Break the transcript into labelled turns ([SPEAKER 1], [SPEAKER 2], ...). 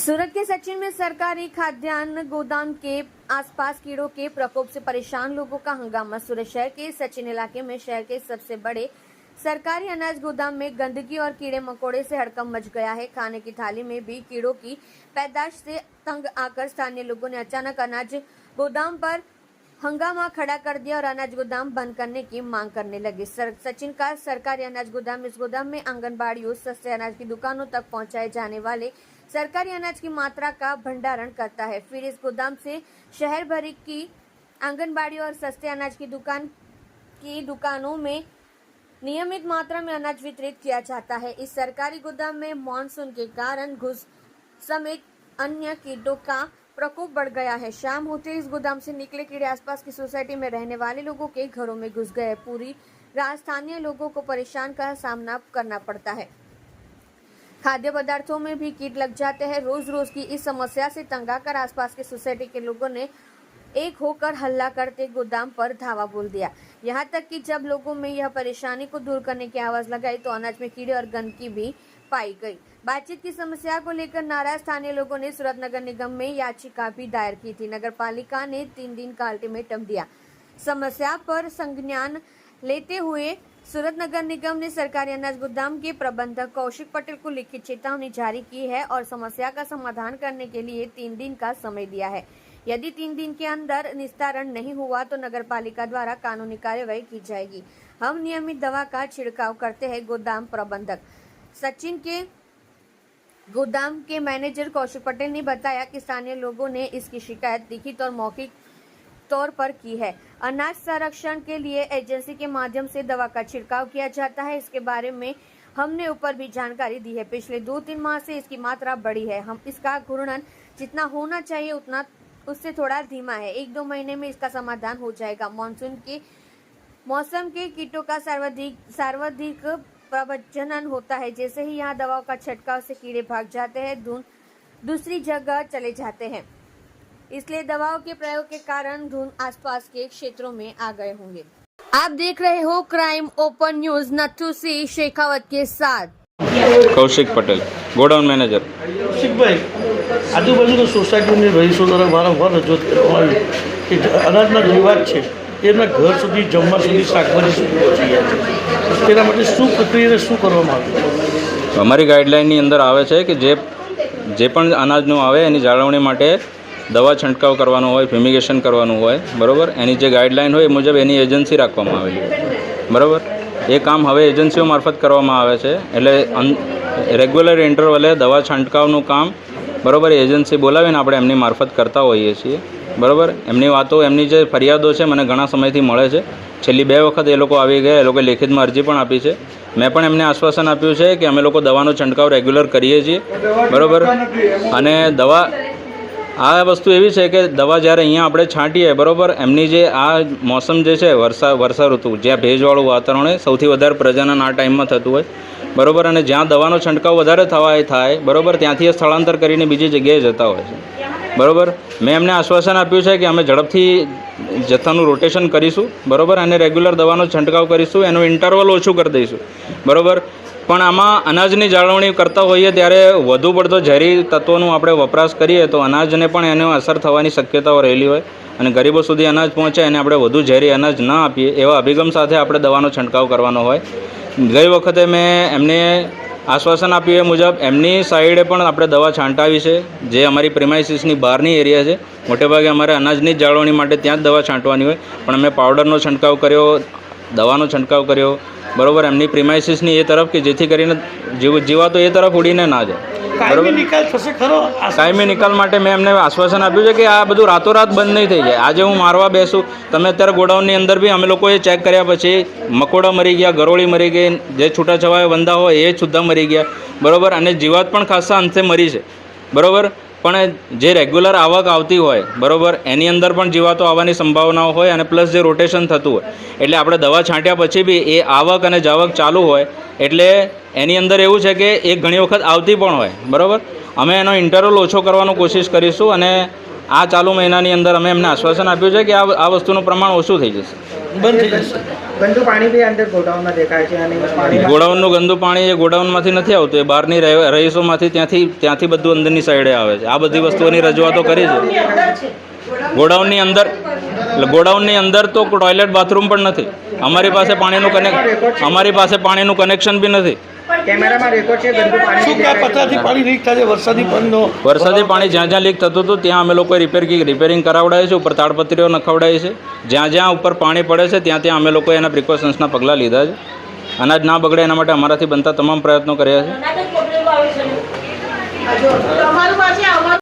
[SPEAKER 1] सूरत के सचिन में सरकारी खाद्यान्न गोदाम के आसपास कीड़ों के प्रकोप से परेशान लोगों का हंगामा। सूरत शहर के सचिन इलाके में शहर के सबसे बड़े सरकारी अनाज गोदाम में गंदगी और कीड़े मकोड़े से हड़कंप मच गया है। खाने की थाली में भी कीड़ों की पैदाश से तंग आकर स्थानीय लोगों ने अचानक अनाज गोदाम पर हंगामा खड़ा कर दिया और अनाज गोदाम बंद करने की मांग करने लगे। सचिन का सरकारी अनाज गोदाम, इस गोदाम में आंगनबाड़ियों, सस्ते अनाज की दुकानों तक पहुंचाए जाने वाले सरकारी अनाज की मात्रा का भंडारण करता है। फिर इस गोदाम से शहर भर की आंगनबाड़ियों और सस्ते अनाज की दुकानों में नियमित मात्रा में अनाज वितरित किया जाता है। इस सरकारी गोदाम में मानसून के कारण घुस समेत अन्य कीटों का प्रकोप बढ़ गया है। शाम होते इस गोदाम से निकले कीड़े आसपास की सोसाइटी में रहने वाले लोगों के घरों में घुस गए। पूरी रात स्थानीय लोगों को परेशान का सामना करना पड़ता है। खाद्य पदार्थों में भी कीट लग जाते हैं। रोज रोज की इस समस्या से तंग आकर आसपास के सोसाइटी के लोगों ने एक होकर हल्ला करते गोदाम पर धावा बोल दिया। यहाँ तक कि जब लोगों में यह परेशानी को दूर करने की आवाज लगाई तो अनाज में कीड़े और गंदगी भी पाई गई। बातचीत की समस्या को लेकर नाराज स्थानीय लोगों ने सूरत नगर निगम में याचिका भी दायर की थी। नगर पालिका ने 3 दिन का अल्टीमेटम दिया। समस्या पर संज्ञान लेते हुए सूरत नगर निगम ने सरकारी अनाज गोदाम के प्रबंधक कौशिक पटेल को लिखित चेतावनी जारी की है और समस्या का समाधान करने के लिए 3 दिन का समय दिया है। यदि 3 दिन के अंदर निस्तारण नहीं हुआ तो नगर पालिका द्वारा कानूनी कार्यवाही की जाएगी। हम नियमित दवा का छिड़काव करते हैं। गोदाम प्रबंधक सचिन के गोदाम के मैनेजर कौशिक पटेल ने बताया कि स्थानीय लोगों ने इसकी शिकायत लिखित और मौखिक तौर पर की है। अनाज संरक्षण के लिए एजेंसी के माध्यम से दवा का छिड़काव किया जाता है। इसके बारे में हमने ऊपर भी जानकारी दी है। पिछले 2-3 माह से इसकी मात्रा बढ़ी है। हम इसका घूर्णन जितना होना चाहिए उतना उससे थोड़ा धीमा है। 1-2 महीने में इसका समाधान हो जाएगा। मौसम के कीटों का सर्वाधिक प्रजनन होता है। जैसे ही यहाँ दवाओं का छिड़काव से कीड़े भाग जाते हैं, दूसरी जगह चले जाते हैं। इसलिए दवाओं के प्रयोग के कारण धुन आसपास के क्षेत्रों में आ गए होंगे। आप देख रहे हो crime open news Nathu Singh Shekhawat के साथ
[SPEAKER 2] कौशिक पटेल, गोडाउन मैनेजर।
[SPEAKER 3] कौशिक भाई, આજુબાજુની સોસાયટીની રહીશો દ્વારા વારંવાર રજૂઆત કરવામાં આવી કે અનાજના વિવાદ છે એમના ઘર સુધી, જમવા સુધી, શાકભાજી સુધી પહોંચી ગયા છે। તેના માટે શું પ્રક્રિયા શું કરવામાં આવે?
[SPEAKER 2] અમારી ગાઈડલાઇનની અંદર આવે છે કે જે પણ અનાજનું આવે એની જાળવણી માટે દવા છંટકાવ કરવાનો હોય, ફ્યુમિગેશન કરવાનું હોય, બરાબર, એની જે ગાઈડલાઇન હોય એ મુજબ એની એજન્સી રાખવામાં આવેલી હોય, બરાબર। એ કામ હવે એજન્સીઓ મારફત કરવામાં આવે છે। એટલે રેગ્યુલર ઇન્ટરવલે દવા છંટકાવનું કામ, બરાબર, એજન્સી બોલાવીને આપણે એમની મારફત કરતા હોઈએ છીએ, બરાબર। એમની વાતો, એમની જે ફરિયાદો છે મને ઘણા સમયથી મળે છે। છેલ્લી 2 વખત એ લોકો આવી ગયા, એ લોકોએ લેખિતમાં અરજી પણ આપી છે। મેં પણ એમને આશ્વાસન આપ્યું છે કે અમે લોકો દવાનો છંટકાવ રેગ્યુલર કરીએ છીએ, બરાબર। અને દવા આ વસ્તુ એવી છે કે દવા જ્યારે અહીંયા આપણે છાંટીએ, બરાબર, એમની જે આ મોસમ જે છે વર્ષા ઋતુ, જ્યાં ભેજવાળું વાતાવરણ હોય, સૌથી વધારે પ્રજનન આ ટાઈમમાં થતું હોય, બરાબર। અને જ્યાં દવાનો છંટકાવ વધારે થાય, બરાબર, ત્યાંથી એ સ્થળાંતર કરીને બીજી જગ્યાએ જતા હોય છે, બરાબર। મેં એમને આશ્વાસન આપ્યું છે કે અમે ઝડપથી જથ્થાનું રોટેશન કરીશું, બરાબર, અને રેગ્યુલર દવાનો છંટકાવ કરીશું, એનું ઇન્ટરવલ ઓછું કરી દઈશું, બરાબર। પણ આમાં અનાજની જાળવણી કરતા હોઈએ ત્યારે વધુ પડતો ઝેરી તત્વોનું આપણે વપરાશ કરીએ તો અનાજને પણ એનો અસર થવાની શક્યતાઓ રહેલી હોય અને ગરીબો સુધી અનાજ પહોંચે અને આપણે વધુ ઝેરી અનાજ ન આપીએ એવા અભિગમ સાથે આપણે દવાનો છંટકાવ કરવાનો હોય। ગઈ વખતે મેં એમને આશ્વાસન આપ્યું એ મુજબ એમની સાઈડે પણ આપણે દવા છાંટાવી છે, જે અમારી પ્રિમાઇસીસની બહારની એરિયા છે। મોટેભાગે અમારે અનાજની જ જાળવણી માટે ત્યાં જ દવા છાંટવાની હોય, પણ અમે પાવડરનો છંટકાવ કર્યો, દવાનો છંટકાવ કર્યો, બરાબર, એમની પ્રિમાઇસીસની એ તરફ કે જેથી કરીને જીવાતો એ તરફ ઉડીને ના જાય, બરાબર। કાયમી નિકાલ માટે મેં એમને આશ્વાસન આપ્યું છે કે આ બધું રાતોરાત બંધ નહીં થઈ જાય। આજે હું મારવા બેસું, તમે અત્યારે ગોડાઉનની અંદર બી અમે લોકોએ ચેક કર્યા પછી મકોડા મરી ગયા, ગરોળી મરી ગઈ, જે છૂટાછવાયા વંદા હોય એ સુદ્ધા મરી ગયા, બરાબર, અને જીવાત પણ ખાસા અંશે મરી છે, બરાબર। પણ જે રેગ્યુલર આવક આવતી હોય, બરાબર, એની અંદર પણ જીવાતો આવવાની સંભાવનાઓ હોય અને પ્લસ જે રોટેશન થતું હોય, એટલે આપણે દવા છાંટ્યા પછી બી એ આવક અને જાવક ચાલુ હોય, એટલે એની અંદર એવું છે કે એ ઘણી વખત આવતી પણ હોય, બરાબર। અમે એનો ઇન્ટરવલ ઓછો કરવાનો કોશિશ કરીશું અને આ ચાલુ મહિનાની અંદર અમે એમને આશ્વાસન આપ્યું છે કે આ વસ્તુનું પ્રમાણ ઓછું થઈ જશે।
[SPEAKER 3] બંધ થઈ જશે.
[SPEAKER 4] ગંદુ પાણી બી અંદર ગોડાઉનમાં દેખાય છે અને પાણી
[SPEAKER 2] ગોડાઉનનું ગંદુ પાણી એ ગોડાઉનમાંથી નથી આવતું, એ બહારની રહીશોમાંથી ત્યાંથી બધું અંદરની સાઈડે આવે છે. આ બધી વસ્તુઓની રજૂઆતો કરી છે. ગોડાઉનની અંદર તો ટોયલેટ બાથરૂમ પણ નથી. અમારી પાસે પાણીનું કનેક્શન બી નથી.
[SPEAKER 4] કેમેરામાં રેકોર્ડ છે ગંદુ પાણી
[SPEAKER 3] શું કે આ પતરાથી પાણી લીક થાય છે? વરસાદી પાણીનો
[SPEAKER 2] વરસાદી પાણી જ્યાં લીક થતું હતું ત્યાં અમે લોકોએ રિપેરિંગ કરાવડાય છે, ઉપર તાડપત્રીઓ નખાવડાય છે. જ્યાં ઉપર પાણી પડે છે ત્યાં અમે લોકોએ એના પ્રિકોશન્સના પગલાં લીધા છે. અનાજ ના બગડે એના માટે અમારાથી બનતા તમામ પ્રયત્નો કર્યા છે.
[SPEAKER 5] તમારું પાસે